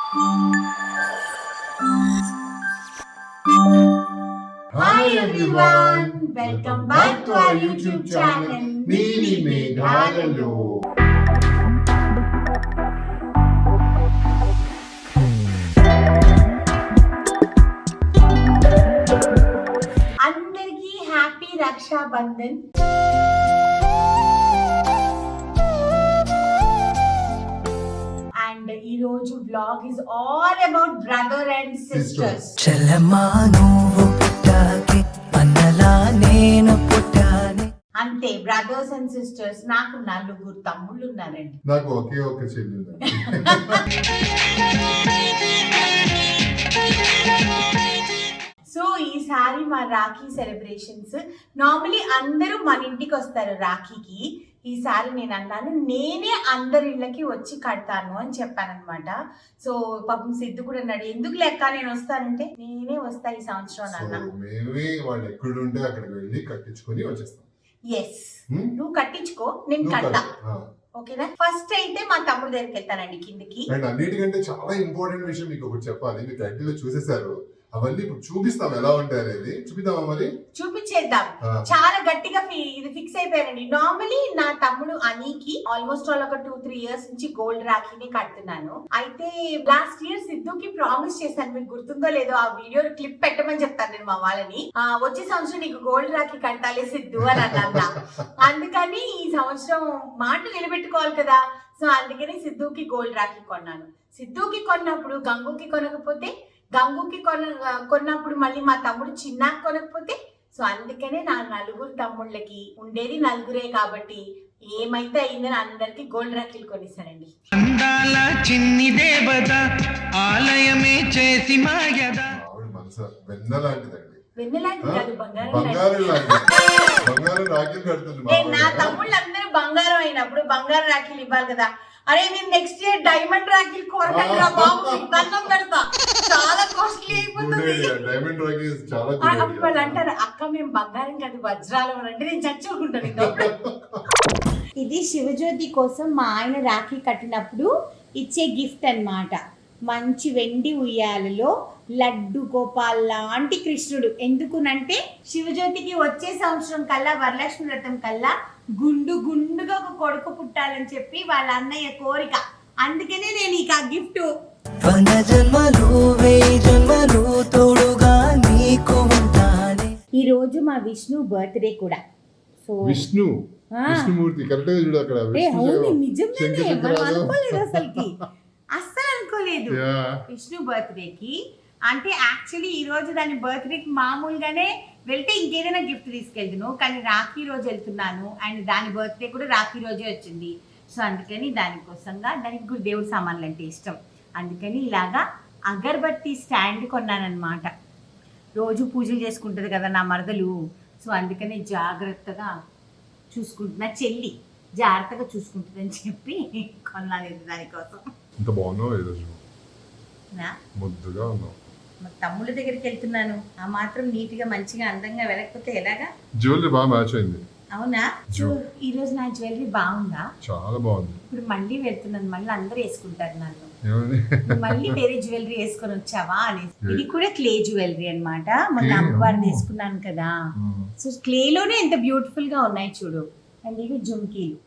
Hi everyone, welcome back to our YouTube channel Neeli Meghalalo. అందరికీ happy Raksha Bandhan. And ఈ రోజు vlog is all about brother and sisters. అంతే, brothers and sisters. నాకు 4 తమ్ముళ్ళు ఉన్నారండి. నాకు ఒకే ఒక చెల్లి ఉంది. సో ఈసారి మా రాఖీ సెలబ్రేషన్స్ నార్మలీ అందరూ మన ఇంటికి వస్తారు రాఖీకి. ఈసారి నేను అన్నాను నేనే అందరి ఇళ్ళకి వచ్చి కడతాను అని చెప్పాను అనమాట. సో పాపం సిద్ధు కూడా అన్నాడు ఎందుకు లెక్క నేను వస్తానంటే నేనే వస్తా ఈ సంవత్సరం అన్న. మేమే వాళ్ళు ఎక్కడుంటే అక్కడికి వెళ్ళి కట్టించుకొని వచ్చేస్తాం. ఎస్, నువ్వు కట్టించుకో, నేను కడతా. ఓకేనా? ఫస్ట్ అయితే మా తమ్ముడు దగ్గరికి వెళ్తానండి కిందకి. అండ్ అన్నిటికంటే చాలా ఇంపార్టెంట్ విషయం మీకు ఒకటి చెప్పాలి. మీరు టైటిల్ లో చూసేశారు, అవన్నీ ఇప్పుడు చూపిస్తాం ఎలా ఉంటాయి అనేది. చూపిద్దామా? మరి చూపించేద్దాం. చాలా గట్టిగా ఇది ఫిక్స్ అయిపోయానండి. నార్మలీ నా తమ్ముడు అనికి ఆల్మోస్ట్ ఆల్ ఒక 2-3 ఇయర్స్ నుంచి గోల్డ్ రాఖీని కడుతున్నాను. అయితే లాస్ట్ ఇయర్ సిద్ధుకి ప్రామిస్ చేశాను, మీకు గుర్తుందో లేదో, ఆ వీడియో క్లిప్ పెట్టమని చెప్తాను నేను మా వాళ్ళని. వచ్చే సంవత్సరం నీకు గోల్డ్ రాఖీ కడతాలే సిద్ధు అని అన్నా. అందుకని ఈ సంవత్సరం మాట నిలబెట్టుకోవాలి కదా. సో అందుకని సిద్ధుకి గోల్డ్ రాఖీ కొన్నాను. సిద్ధుకి కొన్నప్పుడు గంగుకి కొనకపోతే, గంగుకి కొన్నప్పుడు మళ్ళీ మా తమ్ముడు చిన్న కొనకపోతే, సో అందుకనే నా 4 తమ్ముళ్ళకి ఉండేది 4 కాబట్టి ఏమైతే అయిందని అందరికి గోల్డ్ రాఖీలు కొనిస్తానండి. అందాల చిన్ని దేవత ఆలయమే చేసి మాయద వెన్నెలాంటిది కాదు, బంగారం రాఖీలు కడుతుంది. నా తమ్ముళ్ళు అందరూ బంగారం అయినప్పుడు బంగారం రాఖీలు ఇవ్వాలి కదా. అరే మీరు నెక్స్ట్ ఇయర్ డైమండ్ రాఖీలు కోరకండి రా బాబు, దండం పెడతా, చాలా కాస్ట్లీ అయిపోతుంది. అప్పుడు వాళ్ళు అంటారు అక్క మేము బంగారం కాదు వజ్రాలు అంటే నేను చచ్చుకుంటాను. ఇది శివజ్యోతి కోసం మా ఆయన రాఖీ కట్టినప్పుడు ఇచ్చే గిఫ్ట్ అన్నమాట. మంచి వెండి ఉయ్యాలలో లడ్డు గోపాల్ లాంటి కృష్ణుడు. ఎందుకునంటే శివజ్యోతికి వచ్చే సంవత్సరం కల్లా వరలక్ష్మి వ్రతం కల్లా గుండుగా ఒక కొడుకు పుట్టాలని చెప్పి వాళ్ళ అన్నయ్య కోరిక. అందుకనే నేను ఇక గిఫ్ట్. ఈ రోజు మా విష్ణు బర్త్డే కూడా. సో విష్ణుమూర్తి నిజంగానే మనం అనుకోలేదు, అస్సలు అనుకోలేదు. విష్ణు బర్త్డేకి అంటే యాక్చువల్లీ ఈ రోజు దాని బర్త్డేకి మామూలుగానే వెళ్తే ఇంకేదైనా గిఫ్ట్ తీసుకెళ్తాను, కానీ రాఖీ రోజు వెళ్తున్నాను. అండ్ దాని బర్త్డే కూడా రాఖీ రోజే వచ్చింది. సో అందుకని దానికోసంగా, దానికి కూడా దేవుడి సామాన్లు అంటే ఇష్టం, అందుకని ఇలాగా అగరబత్తి స్టాండ్ కొన్నానమాట. రోజు పూజలు చేసుకుంటుంది కదా నా మరదలు. సో అందుకని జాగ్రత్తగా చూసుకుంటున్నా, చెల్లి జాగ్రత్తగా చూసుకుంటుంది అని చెప్పి కొన్నాను దానికోసం. ఇంత బాగున్నావు ఈరోజు, ముద్దుగా ఉన్నావు. మా తమ్ముళ్ళ దగ్గరికి వెళ్తున్నాను, ఆ మాత్రం నీట్ గా మంచిగా అందంగా వెళ్ళకపోతే ఎలాగా? జ్యువెలరీ బాగా మ్యాచ్ అయింది. అవునా? ఈ రోజు నా జ్యువెలరీ బాగుందా? చాలా బాగుంది. ఇప్పుడు మళ్ళీ వెళ్తున్నాను, మళ్ళీ అందరూ వేసుకుంటారు నన్ను, మళ్ళీ వేరే జ్యువెలరీ వేసుకొని వచ్చావా అని. ఇది కూడా క్లే జ్యువెలరీ అన్నమాట. మొన్న అమ్మవారిని వేసుకున్నాను కదా, సో క్లేలోనే ఎంత బ్యూటిఫుల్ గా ఉన్నాయి చూడు. అండ్ ఇవి జుమ్కీలు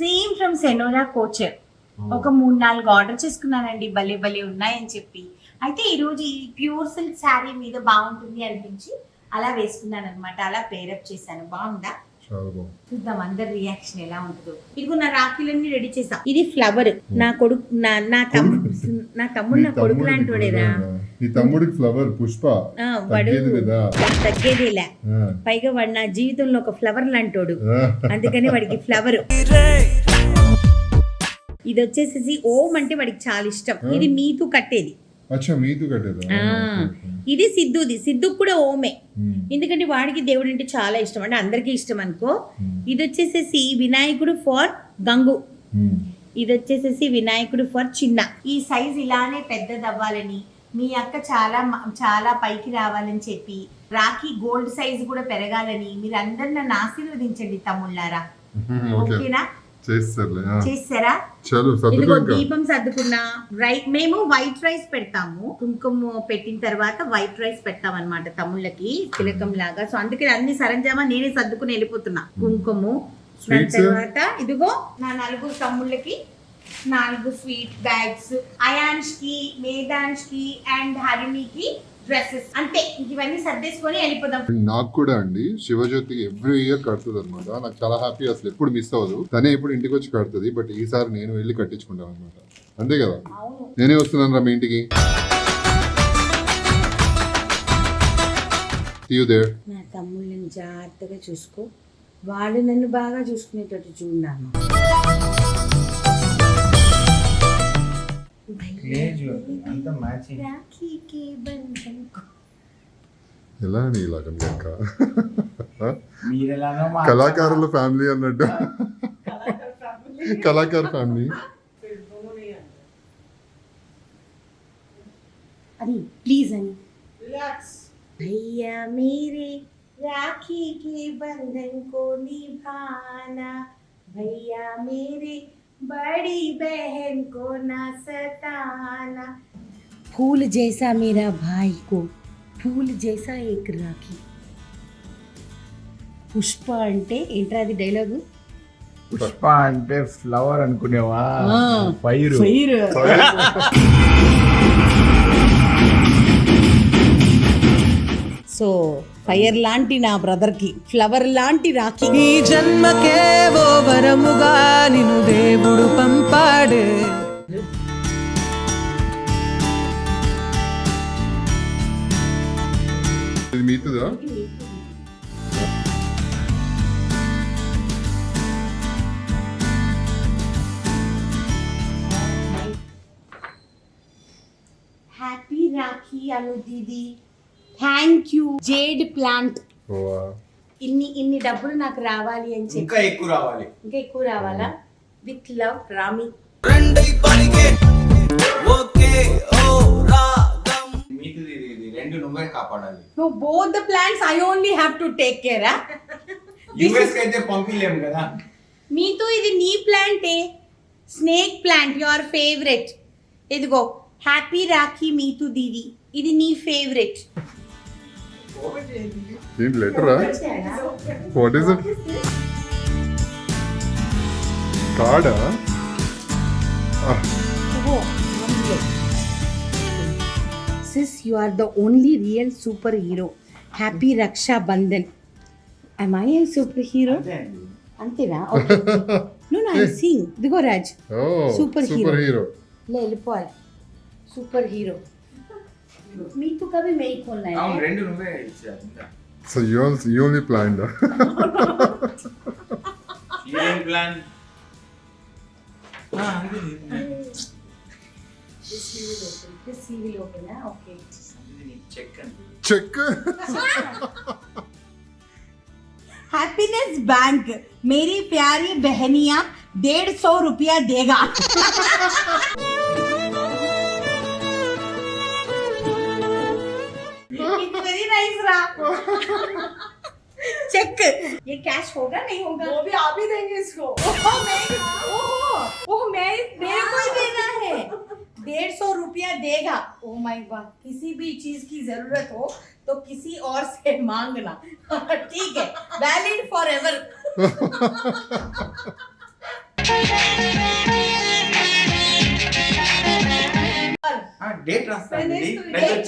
సేమ్ ఫ్రమ్ సెనోరా కోచర్. ఒక 3-4 ఆర్డర్ చేసుకున్నానండి, భలే భలే ఉన్నాయని చెప్పి. అయితే ఈరోజు ఈ ప్యూర్ సిల్క్ శారీ మీద బాగుంటుంది అనిపించి అలా వేసుకున్నాను అనమాట. అలా పేరప్ చేశాను. బాగుందా? చూద్దాం అందరి రియాక్షన్ ఎలా ఉంటుందో. ఇదిగో నా రాఖీలన్నీ రెడీ చేసా. ఇది ఫ్లవర్. నా కొడుకు నా తమ్ముడు నా కొడుకు లాంటి వాడేరా. ఈ తమ్ముడికి ఫ్లవర్ పుష్ప తగ్గేదేలే. పైగా వాడు నా జీవితంలో ఒక ఫ్లవర్ లాంటోడు, అందుకని వాడికి ఫ్లవర్. ఇది వచ్చేసేసి ఓం అంటే వాడికి చాలా ఇష్టం. ఇది మీతు కట్టేది. ఇది సిద్ధుకు కూడా ఓమే, ఎందుకంటే వాడికి దేవుడు అంటే చాలా ఇష్టం, అంటే అందరికీ ఇష్టం అనుకో. ఇది వచ్చేసేసి వినాయకుడు ఫర్ గంగు, ఇది వచ్చేసేసి వినాయకుడు ఫర్ చిన్న. ఈ సైజ్ ఇలానే పెద్దదవ్వాలని, మీ అక్క చాలా చాలా పైకి రావాలని చెప్పి, రాఖీ గోల్డ్ సైజ్ కూడా పెరగాలని మీరు అందరు నన్ను ఆశీర్వదించండి తమ్ముళ్ళారా. ఓకేనా? చేస్తారులే చేస్తారా? చలో ఇదిగో సర్దుకో దీపం సర్దుకున్నా. మేము వైట్ రైస్ పెడతాము. కుంకుమ పెట్టిన తర్వాత వైట్ రైస్ పెడతాం అన్నమాట తమ్ముళ్ళకి తిలకం లాగా. సో అందుకే అన్ని సరంజామా నేనే సర్దుకుని వెళ్ళిపోతున్నా. కుంకుమ దాని తర్వాత ఇదిగో నా 4 తమ్ముళ్ళకి 4 స్వీట్ బ్యాగ్స్, అయాన్ష్ కి, మేధాంష్ కి అండ్ హరిణికి డ్రెస్సెస్. అంతే, ఇవన్నీ సర్దేసుకొని వెళ్ళిపోదాం. నాకు కూడా అండి శివజ్యోతి ఎవ్రీ ఇయర్ కడుతుంది అనమాట. నాకు చాలా హ్యాపీ, అసలు ఎప్పుడు మిస్ అవ్వదు. తనే ఎప్పుడు ఇంటికి వచ్చి కడుతుంది, బట్ ఈసారి నేను వెళ్ళి కట్టించుకుంటాను అనమాట. అంతే కదా, నేనే వస్తున్నాను రా మీ ఇంటికి. See you there. నా తమ్ముళ్ళని జాగ్రత్తగా చూసుకో, వాళ్ళు నన్ను బాగా చూసుకునేటట్టు చూడాను. ఎలా అని ఇలా కనుక కళాకారుల ఫ్యామిలీ అన్నట్టు. కళాకారు ఫ్యామిలీ. అని ప్లీజ్ అని भैया मेरे राखी के बंधन को निभाना, भैया मेरे बड़ी बहन को ना सताना, फूल जैसा मेरा भाई को फूल जैसा एक राखी. పుష్ప అంటే ఏంట్రా అది డైలాగు? పుష్ప అంటే ఫ్లవర్ అనుకునేవా? ఫైర్. సో ఫైర్ లాంటి నా బ్రదర్ కి ఫ్లవర్ లాంటి రాఖీ. ఈ జన్మకే ఓ వరముగా నిన్ను దేవుడు పంపాడే. ఇది మీతుదా? హ్యాపీ రాఖీ అను దీది, థ్యాంక్ యూ. జేడ్ ప్లాంట్ ఇన్ని డబ్బులు నాకు రావాలి అని చెప్పి ఇంకా ఎక్కువ రావాలి. ఇంకా ఎక్కువ రావాలా? With love Rami. రెండు నువ్వే కాపాడాలి. No, both the plants I only have to take care. US కి అయితే పంపిలేము కదా. మీతో ఇది నీ ప్లాంటే, స్నేక్ ప్లాంట్, యువర్ ఫేవరెట్. ఇదిగో హ్యాపీ రాఖీ మీతు దీది, ఇది నీ ఫేవరెట్. ఏంటి లెటరా? What is it? కార్డా? Sis, you are the only real superhero. Happy Raksha Bandhan. Am I a superhero? అంతేనా? ఓకే. No, I'm seeing. ఇదిగో రాజ్, సూపర్ హీరో. లే వెళ్ళిపోవాలి. సూపర్ హీరో మీతో కవి మేక్ ఉన్నాయి. అవును, రెండు నువ్వే ఇచ్చారు. So you only planned. ఏం plan? This he will open. Okay. Check. Happiness bank मेरी प्यारी बहनिया 150 रुपया देगा. It's very nice रा. चेक, ये कैश होगा नहीं होगा? वो भी आप ही देंगे इसको. ओह मेरे को ही देना है. 150 रुपया देगा. Oh my God. किसी भी चीज की जरूरत हो तो किसी और से मांगना. ठीक है, वैलिड फॉर एवर. डेट रास्ता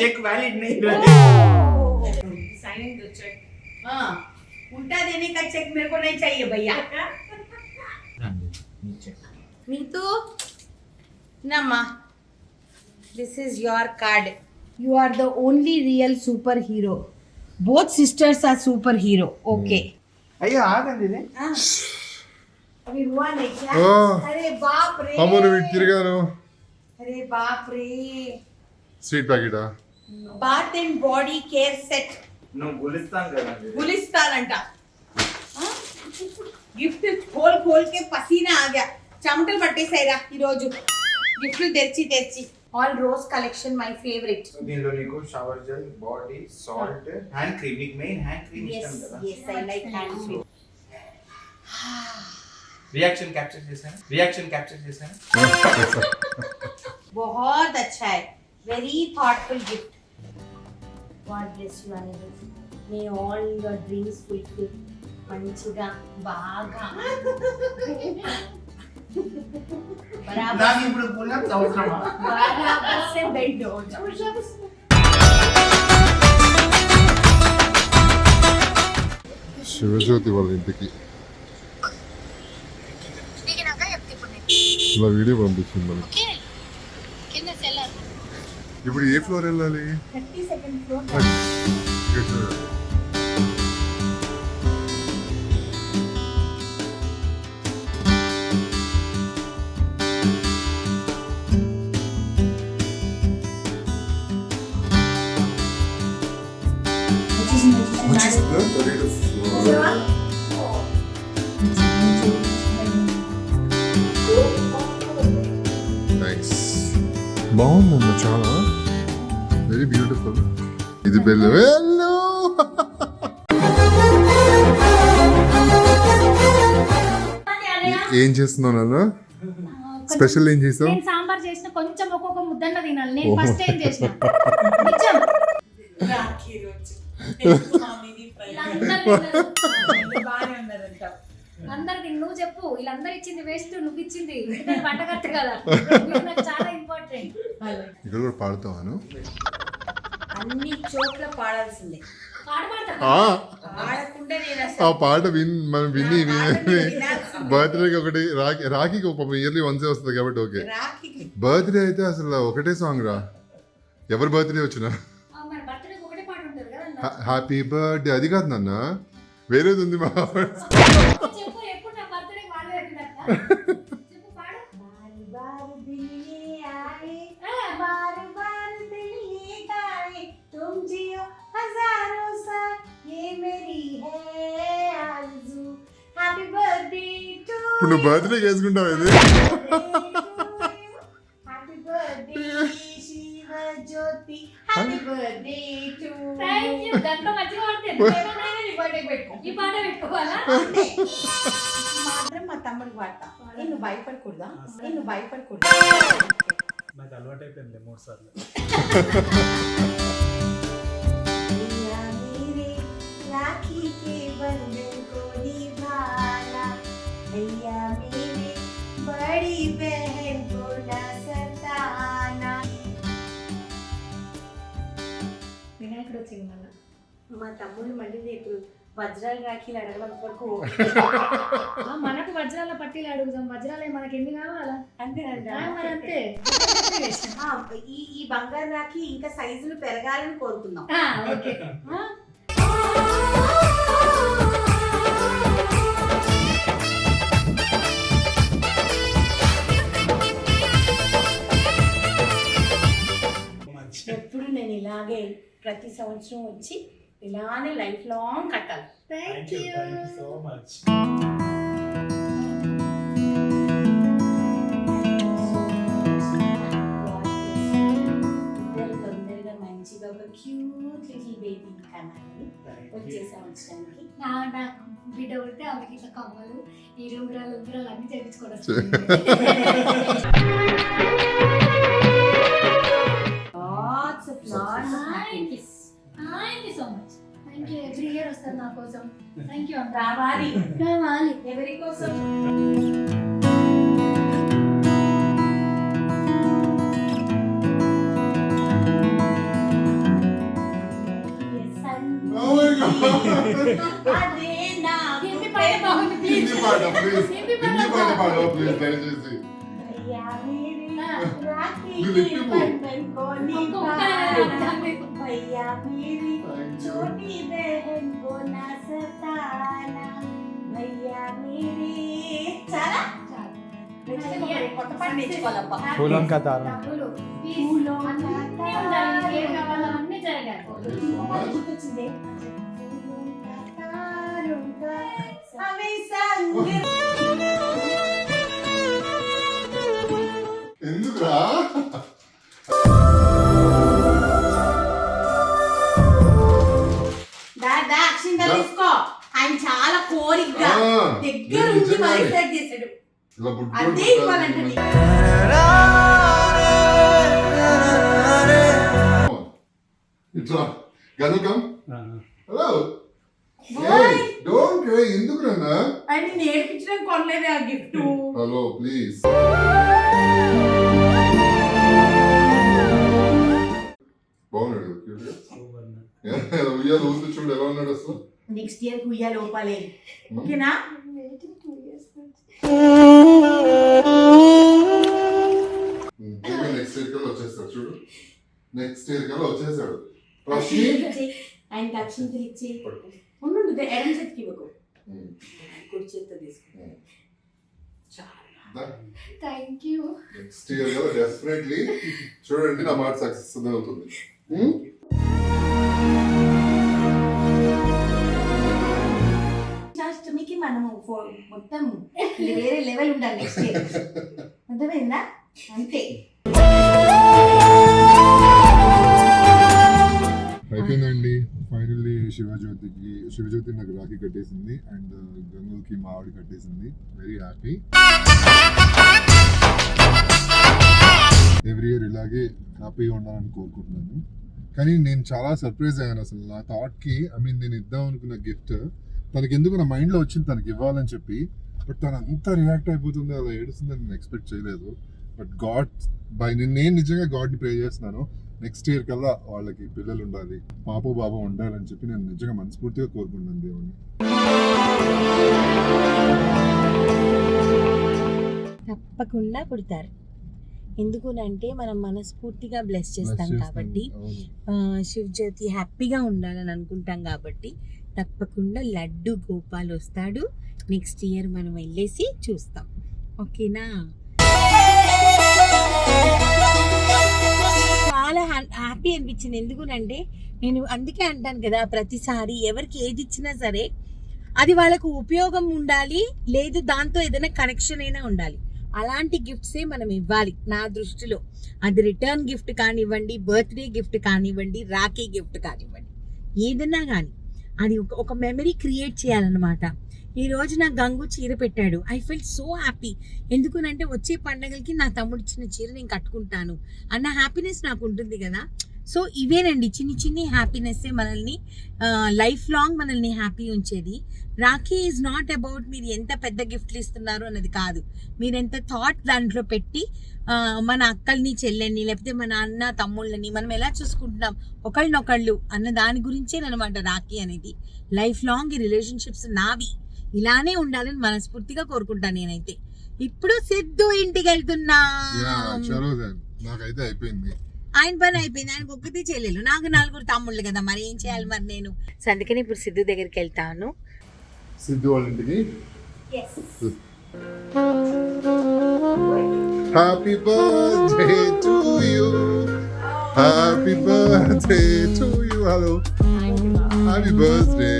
चेक वैलिड नहीं. Signing the cheque. हाँ, उल्टा देने का चेक मेरे को नहीं चाहिए भैया. मीतू, नम्मा, this is your card. You are the only real superhero. Both sisters are superhero. Okay. అయ్యో ఆగండి ఇది. अभी हुआ नहीं क्या? अरे बाप रे. అమ్మను వీటి తిరిగాను. अरे बाप रे. స్వీట్ ప్యాకెటా? Bath and body care set. నువ్వు గులిస్తాను కదా. గులిస్తానంట. గిఫ్ట్ खोल के पसीना आ गया. చెమటలు పట్టేసాయిరా ఈ రోజు గిఫ్ట్లు తెచ్చి. All rose collection my favourite. దీనిలో నీకు shower gel, body salt, hand cream. నీకు మెయిన్ హ్యాండ్ క్రీమ్ ఇష్టం కదా. yes I like hand cream. Reaction capture చేశాను बहुत अच्छा है very thoughtful gift God bless you Anirudh may all your dreams fulfil మంచిగా బాగా बराबर నాకు ఇప్పుడు పుల్లప్స్ అవసరమా बराबर से बेंड हो जाओ శివజ్యోతి వాళ్ళ ఇంటికి ఇలా వీడియో పంపించింది మనకి. ఇప్పుడు ఏ ఫ్లోర్ వెళ్ళాలి? 32nd floor నైస్ బాగుందన్న చాలా వెరీ బ్యూటిఫుల్. ఇది బెల్లు వెళ్ళు ఏం చేస్తున్నావు నాన్న? స్పెషల్ ఏం చేసావు? నేను సాంబార్ చేసిన కొంచెం ఒక్కొక్క ముద్దన్న తినాలి. నేను ఫస్ట్ ఏం చేసిన నిజం. రాఖీ రోజు వీళ్ళందరూ తిన్నారు. బాగానే ఉన్నదంట. అందరు తిని నువ్వు చెప్పు, వీళ్ళందరూ ఇచ్చింది వేస్ట్, నువ్వు ఇచ్చింది వంటకత్తు కదా. ఇది నాకు చాలా ఇంపార్టెంట్. ఇక్కడ కూడా పాడుతావాను? అన్ని చోట్ల పాడాల్సిందే పాడకుండా నేను ఆ అసలు పాట మనం విని బర్త్డేకి ఒకటి రాఖీకి ఒక ఇయర్లీ వన్సే వస్తుంది కాబట్టి ఓకే. రాఖీకి బర్త్డే అయితే అసలు ఒకటే సాంగ్ రా, ఎవరి బర్త్డే వచ్చినా మరి బర్త్డేకి ఒకటే పాట ఉంటుంది కదా. హ్యాపీ బర్త్డే అది కాదు నాన్న, వేరేది ఉంది మా చెప్పు, ఎప్పుడు నా బర్త్డేకి వాళ్ళే పెట్టినట్ట. చెప్పు, పాడు. बार बार दिल ये आए बार बार दिल ये गाए तुम जियो हजारों साल ये मेरी है आरज़ू हैप्पी बर्थडे टू ఇప్పుడు నువ్వు బర్త్డే చేసుకుంటావు ఇది. Happy birthday Shiv Jyoti happy birthday to Thank you. దాంట్లో మంచిగా పాడుతుంది. ఈ పాట పెట్టుకోవాలా? మాత్రం మా తమ్ముడికి వాడతా. నేను భయపడకూడదా? నేను భయపడకూడదా? నాకు అలవాటు అయిపోయింది 3 సార్లు. भैया मेरे राखी के बंधन को निभाना, भैया मेरे बड़ी बहन को न सताना. వినాయకుడు వచ్చింది మళ్ళా. మా తమ్ముడు మళ్ళీ రేపు వజ్రాలు రాఖీలు అడగడం వరకు మనకు వజ్రాల పట్టీలు అడుగుదాం. వజ్రాలే మనకి ఎన్ని కావాలా? అంతేనంట. మరి అంతే. ఈ బంగారు రాఖీ ఇంకా సైజులు పెరగాలని కోరుకుందాం. ఓకే. ఎప్పుడు నేను ఇలాగే ప్రతి సంవత్సరం వచ్చి ఇలానే లైఫ్ లాంగ్ కట్టాలి. Thank you. So much. తొందరగా మంచిగా ఒక క్యూట్ లిటిల్ బేబీ కనాలి వచ్చే సంవత్సరానికి. నాకు బిడ్డ ఉంటే ఆమెకి ఇట్లా కమ్మలు ఈ రుంగురాలు అన్ని చేయించుకోవడం. Lots of happiness. Thank you so much. Thank you. Every year వస్తారు నా కోసం. Thank you. రావాలి. కావాలి. ఎవరి కోసం? అదే నా హిందీ పాట బాగుంది. హిందీ పాట ప్లీజ్, హిందీ పాట పాడు ప్లీజ్ దయచేసి. भैया मेरे राखी You के lift him up. बंधन को निभाना, भैया मेरी छोटी बहन को ना सताना, भैया मेरी చాలా కొత్త పాట నేర్చుకోవాలబ్బా. ఫూలం కా తారం. డబ్బులు, పీస్, ఫూలం కా అన్నీ ఉండాలి. నీకు ఏం కావాలో అన్నీ జరగాలి. గుర్తొచ్చింది. అవి సంగ ఎందుకురా? అక్షింతలు తీసుకో. ఆయన చాలా కోరికగా దగ్గర నుంచి మరి సెట్ చేశాడు. ఇలా బుడ్డు అదే ఇవ్వాలంటే నీకు. ఇట్లా గనుకం ఆ, హలో Boy. డోంట్ క్రై ఎందుకు నాన్న ఆయన నేర్పించడం కొనలేదే ఆ గిఫ్ట్. హలో ప్లీజ్ బాగున్నాడు క్యూట్ గా సూపర్ అన్న. ఉయ్యాలు ఊస్తూ చూడు ఎలా ఉన్నాడు అసలు నెక్స్ట్ ఇయర్ కు ఇయ్యాలి లోపాలే. ఓకేనా? నెక్స్ట్ ఇయర్ కల్లా వచ్చేస్తాడు చూడు నెక్స్ట్ ఇయర్ కల్లా వచ్చేసాడు ప్రశ్న ఆయన అక్షింతలు ఇచ్చి ఉండు ఎడం చేతికి ఇవ్వకు, కుడి చేతితో తీసుకో. Thank you. నెక్స్ట్ ఇయర్ కల్లా డెఫినెట్లీ చూడండి నా మాట సక్సెస్ అవుతుంది అష్టమికి మనము మొత్తం వేరే లెవెల్ ఉండాలి నెక్స్ట్ ఇయర్. అర్థమైందా? అంతే. అయిపోయిందండి ఫైనల్లీ శివజ్యోతి నాకు రాఖీ కట్టేసింది అండ్ గంగుల్కి మా ఆవిడ కట్టేసింది వెరీ హ్యాపీ ఎవ్రీ ఇయర్ ఇలాగే హ్యాపీగా ఉండాలని కోరుకుంటున్నాను కానీ నేను చాలా సర్ప్రైజ్ అయ్యాను అసలు నా థాట్కి నేను ఇద్దాం అనుకున్న గిఫ్ట్ తనకి ఎందుకు నా మైండ్లో వచ్చింది తనకి ఇవ్వాలని చెప్పి బట్ తను అంతా రియాక్ట్ అయిపోతుంది అలా ఏడుస్తుందని నేను ఎక్స్పెక్ట్ చేయలేదు బట్ గాడ్ నేను నిజంగా గాడ్ని ప్రే చేస్తున్నాను నెక్స్ట్ ఇయర్ కల్లా వాళ్ళకి పిల్లలు ఉండాలి పాపో బాబో ఉండాలని చెప్పి నేను నిజంగా మనస్ఫూర్తిగా కోరుకుంటున్నాను దేవుణ్ణి తప్పకుండా పుడతారు. ఎందుకునంటే మనం మనస్ఫూర్తిగా బ్లెస్ చేస్తాం కాబట్టి శివజ్యోతి హ్యాపీగా ఉండాలని అనుకుంటాం కాబట్టి తప్పకుండా లడ్డు గోపాల్ వస్తాడు. నెక్స్ట్ ఇయర్ మనం వెళ్ళేసి చూస్తాం. ఓకేనా? చాలా హ్యాపీ అనిపించింది. ఎందుకునంటే నేను అందుకే అంటాను కదా, ప్రతిసారి ఎవరికి ఏది ఇచ్చినా సరే అది వాళ్ళకు ఉపయోగం ఉండాలి, లేదు దాంతో ఏదైనా కనెక్షన్ అయినా ఉండాలి. అలాంటి గిఫ్ట్సే మనం ఇవ్వాలి నా దృష్టిలో. అది రిటర్న్ గిఫ్ట్ కానివ్వండి, బర్త్డే గిఫ్ట్ కానివ్వండి, రాఖీ గిఫ్ట్ కానివ్వండి, ఏదన్నా కానీ అది ఒక మెమరీ క్రియేట్ చేయాలన్నమాట. ఈ రోజు నా గంగు చీర పెట్టాడు. I felt so happy. ఎందుకునంటే వచ్చే పండగలకి నా తమ్ముడు ఇచ్చిన చీర నేను కట్టుకుంటాను అన్న హ్యాపీనెస్ నాకు ఉంటుంది కదా. సో ఇవేనండి చిన్ని చిన్ని హ్యాపీనెస్సే మనల్ని లైఫ్ లాంగ్ మనల్ని హ్యాపీ ఉంచేది. రాఖీ ఈజ్ నాట్ అబౌట్ మీరు ఎంత పెద్ద గిఫ్ట్లు ఇస్తున్నారు అన్నది కాదు, మీరు ఎంత థాట్ దాంట్లో పెట్టి మన అక్కల్ని చెల్లెల్ని లేకపోతే మన అన్న తమ్ముళ్ళని మనం ఎలా చూసుకుంటున్నాం ఒకళ్ళనొకళ్ళు అన్న దాని గురించే అనమాట రాఖీ అనేది. లైఫ్ లాంగ్ ఈ రిలేషన్షిప్స్ నావి ఇలానే ఉండాలని మనస్ఫూర్తిగా కోరుకుంటాను నేనైతే. ఇప్పుడు సిద్ధు ఇంటికి వెళ్తున్నా. నాకైతే అయిపోయింది, ఆయన పని అయిపోయింది. ఆయనకు ఒక్కతే చేయలేదు, నాకు 4 తమ్ముళ్ళు కదా, మరి ఏం చేయాలి మరి నేను. సో అందుకని ఇప్పుడు సిద్ధు దగ్గరికి వెళ్తాను. సిద్ధు వాళ్ళ ఇంటికి happy birthday to you, happy birthday to you. Hello happy birthday.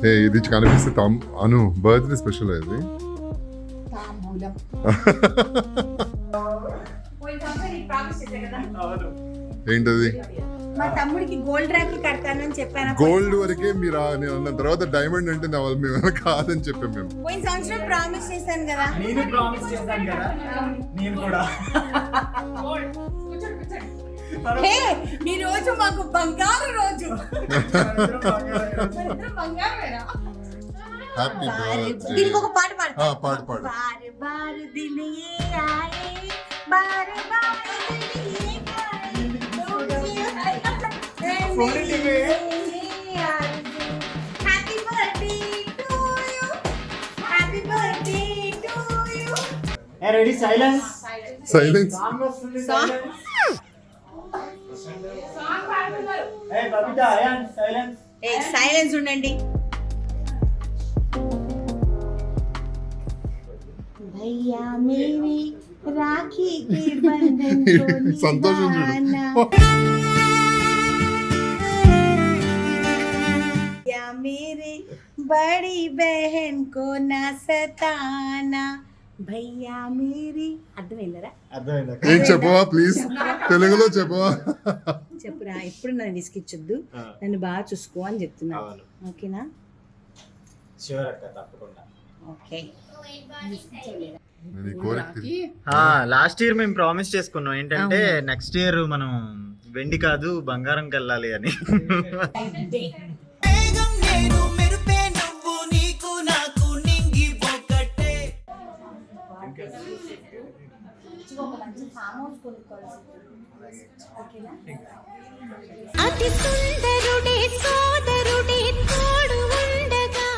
ఏ ఇది కనిపిస్తే అను బర్త్డే స్పెషల్ ఇది. ఏంటది? మా తమ్ముడికి గోల్డ్ రాఖీ కడతానని చెప్పాను. గోల్డ్ వరకే మీరు నేను అన్న తర్వాత డైమండ్ అంటే నా వాళ్ళు మేము కాదని చెప్పాం మేము. పోయిన సంవత్సరం ప్రామిస్ చేశాను కదా. నేను ప్రామిస్ చేశాను కదా, నేను కూడా. ఈ రోజు మాకు బంగారు రోజు. Happy birthday. దీనికి ఒక పాట పాడు. పాడు పాడు. Bar bar din A Aaye, bar bar din A Aaye, happy birthday to you, happy birthday to you. Ready silence. Silence. Song వస్తుంది. Babita ion silence. సైలెన్స్ ఉండండి. भैया मेरे राखी के बंधन को संतोषం చూడు. निभाना, भैया मेरे बड़ी बहन को ना सताना, भैया मेरी. అర్థమైందరా? అర్థమైందా? ఏం చెప్పవా ప్లీజ్, తెలుగులో చెప్పవా. చెప్పురా, ఎప్పుడు నన్ను విసిగిచ్చొద్దు, నన్ను బాగా చూసుకో అని చెప్తున్నా. ఓకేనా? షూర్ అక్క, తప్పకుండా. ఓకే నేను ఈ కోరిక లాస్ట్ ఇయర్ మేము ప్రామిస్ చేసుకున్నాం ఏంటంటే నెక్స్ట్ ఇయర్ మనం వెండి కాదు బంగారంకి వెళ్ళాలి అని. అతి సుందరుడే సోదరుడే తోడు ఉండగా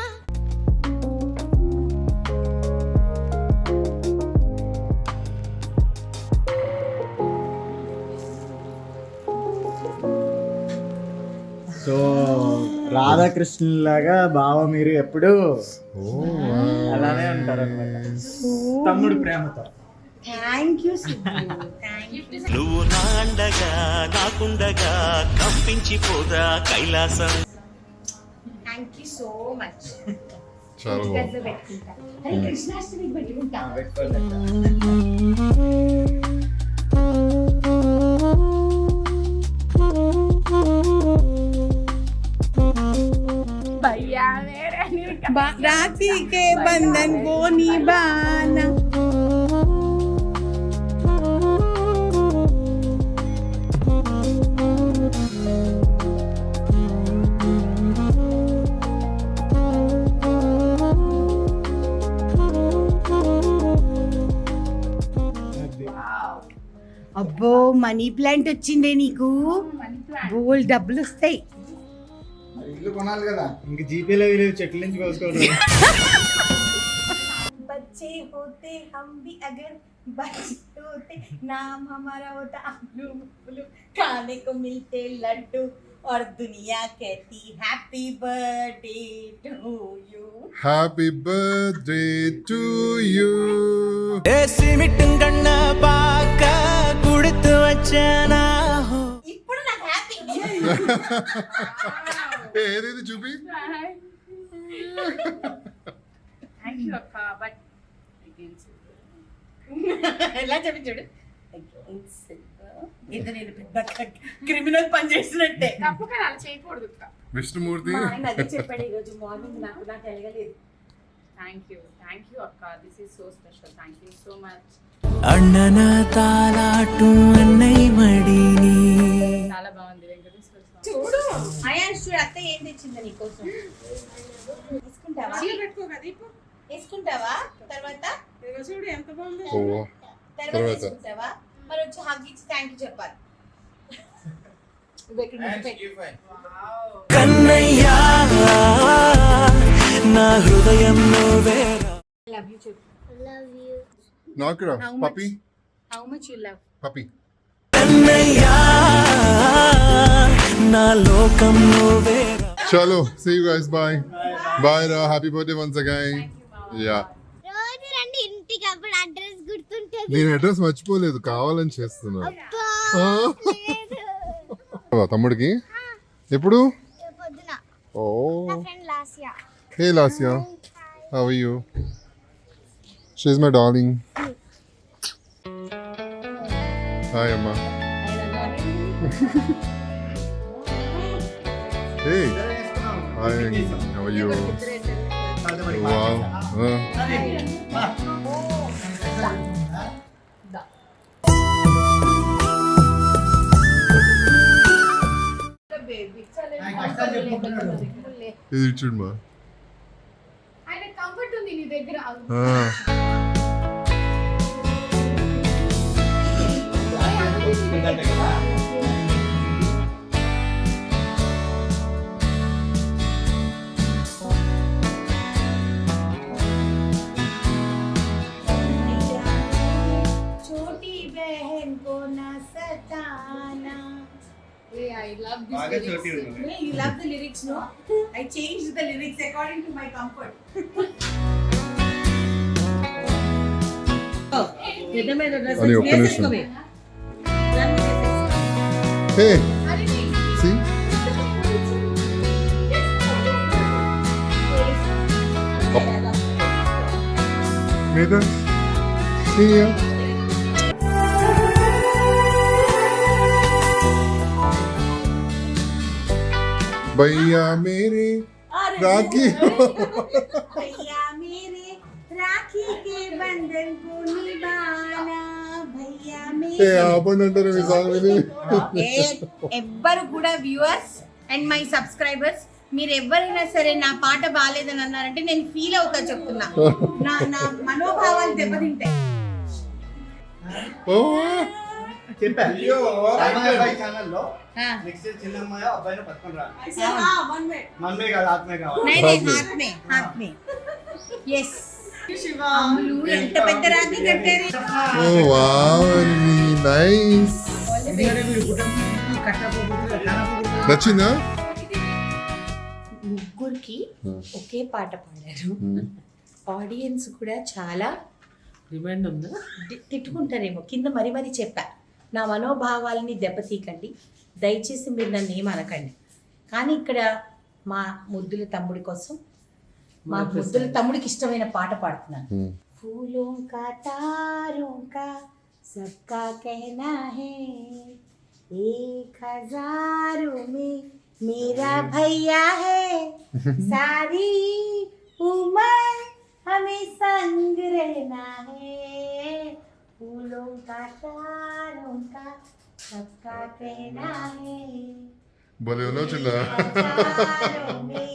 సో రాధాకృష్ణులాగా బావ మీరు ఎప్పుడు అలానే ఉంటారు అనమాట, తమ్ముడు ప్రేమతో. Thank you thank you. నువ్వు నాండగా నాకుండగా కంపించిపోదా Kailasam. Thank you so much. చాలా బాగుంది. పెట్టుకుంటా. అరే కృష్ణాష్టమికి పెట్టుకుంటా. राखी के बंधन को निभाना. అబ్బో మనీ ప్లాంట్ వచ్చిందే నీకు. బోల్ డబ్బులు వస్తాయి. ఇల్లు కొనాలి కదా, ఇంక జీపేలో వీళ్ళు చెట్ల నుంచి కోసుకోవడం. बच्चे होते हम भी अगर बच्चे होते नाम हमारा होता आलू बुलू खाने को मिलते लड्डू और दुनिया कहती happy birthday to you. Happy birthday to you. சிமிட்டும் கண்ண பார்க்க கொடுத்து வச்சனா ఇప్పుడు నాకు హ్యాపీ. ఏదేది చూపి. ఎలా చెప్పి చూడు. ఇది నేను పెద్ద క్రిమినల్ పని చేసినట్టే. విష్ణుమూర్తి మా ఆయన అదే చెప్పాడు ఈరోజు మార్నింగ్ నాకు ఎలగలేదు. థ్యాంక్ యూ అక్క, this is so special. Thank you so much. అన్నన తాలాటు అన్నై మడిని చాలా బాగుంది వెంకటేశ్వర స్వామి. చూడు అయాన్ చూడు అత్త ఏం తెచ్చింది నీకోసం. వేసుకుంటావా తర్వాత చూడు ఎంత బాగుంది. ఓ తర్వాత వేసుకుంటావా మరి వచ్చి హగ్ ఇచ్చి థ్యాంక్ యూ చెప్పాలి. కన్నయ్యా నా హృదయం నువ్వేరా. లవ్ యూ చెప్పు. నాకు రా పప్పి. How much you love. పప్పి కన్నయ్యా నా లోకం నువ్వేరా. చలో see you guys, bye bye ra, happy birthday once again. Yeah, రోజు రండి ఇంటికి, అప్పుడు అడ్రస్ గుర్తుంటుంది. నేను అడ్రస్ మర్చిపోలేదు, కావాలని చేస్తున్నా. లేదు తమ్ముడికి ఎప్పుడు. పొద్దున ఓ నా friend Lasya. Hey Lasya, how are you? She's my darling. Hi amma. Hey, hi, how are you? Wow. ఇది ఇచ్చుడుమా. ఆయన కంఫర్ట్ ఉంది నీ దగ్గర. छोटी बहन को ना सताना. I love this బాగా lyrics. చోటి ఉంది. You love the lyrics, no? I changed the lyrics according to my comfort. అని ఒక్క నిమిషం. Hey, see? Nathan, see you. भैया मेरे राखी भैया मेरे राखी के बंधन को निभाना भैया ఆపండి అంటారు మీ సాంగ్ విని. ఎవ్వరు కూడా వ్యూవర్స్ అండ్ మై సబ్స్క్రైబర్స్ మీరు ఎవరైనా సరే నా పాట బాగాలేదని అన్నారంటే నేను ఫీల్ అవుతా చెప్తున్నా. నా మనోభావాలు దెబ్బతింటాయి. ఓ, నెక్స్ట్ చిన్నమ్మాయి అబ్బాయిని పట్టుకొని రా హాత్ మే yes అమ్ములు ఎంత పెద్ద రాఖీ కట్టారు. ఓ వావ్, నైస్. నచ్చిందా? ముగ్గురికి ఒకే పాట పాడారు. ఆడియన్స్ కూడా చాలా డిమాండ్ ఉందా? తిట్టుకుంటారేమో కింద మరి మరి చెప్పా. నా మనోభావాలని దెబ్బతీకండి, దయచేసి మీరు నన్ను ఏమనకండి. కానీ ఇక్కడ మా ముద్దుల తమ్ముడి కోసం, మా ముద్దుల తమ్ముడికి ఇష్టమైన పాట పాడుతున్నాను. फूलों का तारों का सबका कहना है, 1000 में मेरा भैया है, सारी उम्र हमें संग रहना है, फूलों का तारों का सबका कहना है, భలే ఉన్నావు చిన్న. 1000 में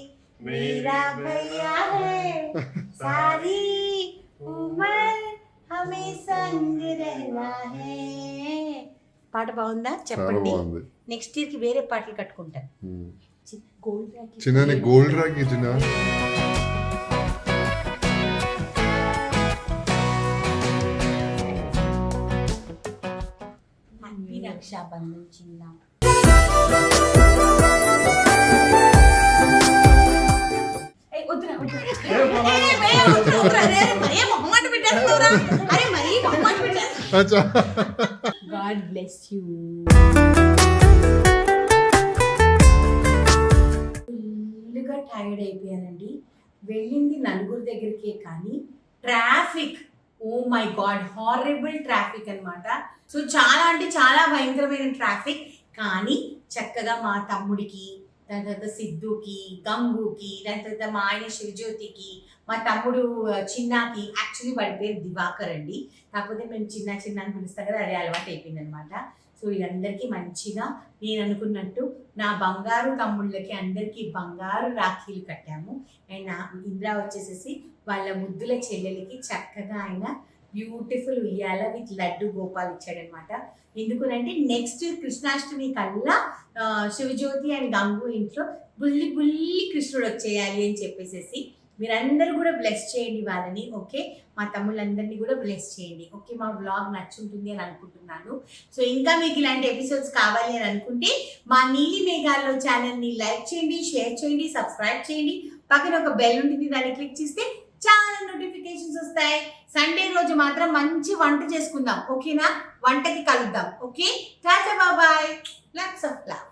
मेरा भैया है, सारी उम्र हमें संग रहना है. పాట బాగుందా చెప్పండి. నెక్స్ట్ ఇయర్ కి వేరే పాటలు కట్టుకుంటాను. గోల్డ్ రాఖీ చిన్న గోల్డ్ రాఖీ చిన్న. హ్యాపీ రక్షాబంధన్ చిన్న. God bless you. ఫుల్గా టైర్డ్ అయిపోయానండి. వెళ్ళింది నలుగురు దగ్గరికే కానీ traffic, oh my God, horrible traffic అన్నమాట. సో చాలా అంటే చాలా భయంకరమైన ట్రాఫిక్. కానీ చక్కగా మా తమ్ముడికి, దాని తర్వాత సిద్ధుకి, గంగుకి, దాని తర్వాత మా ఆయన శివజ్యోతికి, మా తమ్ముడు చిన్నాకి, యాక్చువల్లీ వాడి పేరు దివాకర్ అండి, కాకపోతే మేము చిన్న చిన్న అని పిలుస్తాం కదా, అదే అలవాటు అయిపోయింది అనమాట. సో వీళ్ళందరికీ మంచిగా నేను అనుకున్నట్టు నా బంగారు తమ్ముళ్ళకి అందరికీ బంగారు రాఖీలు కట్టాము. అండ్ ఇంద్రా వచ్చేసేసి వాళ్ళ ముద్దుల చెల్లెలకి చక్కగా ఆయన బ్యూటిఫుల్ ఉయ్యాల విత్ లడ్డు గోపాల్ ఇచ్చాడనమాట. ఎందుకునంటే నెక్స్ట్ కృష్ణాష్టమి కల్లా శివజ్యోతి అండ్ గంగు ఇంట్లో బుల్లి బుల్లి కృష్ణుడు వచ్చేయాలి అని చెప్పేసి మీరందరూ కూడా బ్లెస్ చేయండి వాళ్ళని. ఓకే, మా తమ్ముళ్ళందరినీ కూడా బ్లెస్ చేయండి. ఓకే, మా వ్లాగ్ నచ్చుంటుంది అని అనుకుంటున్నాను. సో ఇంకా మీకు ఇలాంటి ఎపిసోడ్స్ కావాలి అని అనుకుంటే మా నీలి మేఘాల్లో ఛానల్ని లైక్ చేయండి, షేర్ చేయండి, సబ్స్క్రైబ్ చేయండి. పక్కన ఒక బెల్ ఉంటుంది, దాన్ని క్లిక్ చేస్తే చాలా నోటిఫికేషన్స్ వస్తాయి. సండే రోజు మాత్రం మంచి వంట చేసుకుందాం. ఓకేనా, వంటకి కలుద్దాం. Okay, tata bye, lots of love.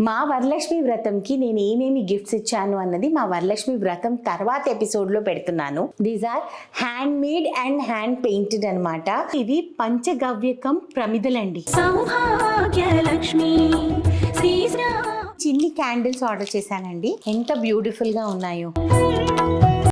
మా వరలక్ష్మి వ్రతంకి నేను ఏమేమి గిఫ్ట్స్ ఇచ్చాను అన్నది మా వరలక్ష్మి వ్రతం తర్వాత ఎపిసోడ్ లో పెడుతున్నాను. These are hand made and hand painted అన్నమాట. ఇది పంచగవ్యకం ప్రమిదలండి. చిన్ని క్యాండిల్స్ ఆర్డర్ చేశానండి. ఎంత బ్యూటిఫుల్ గా ఉన్నాయో.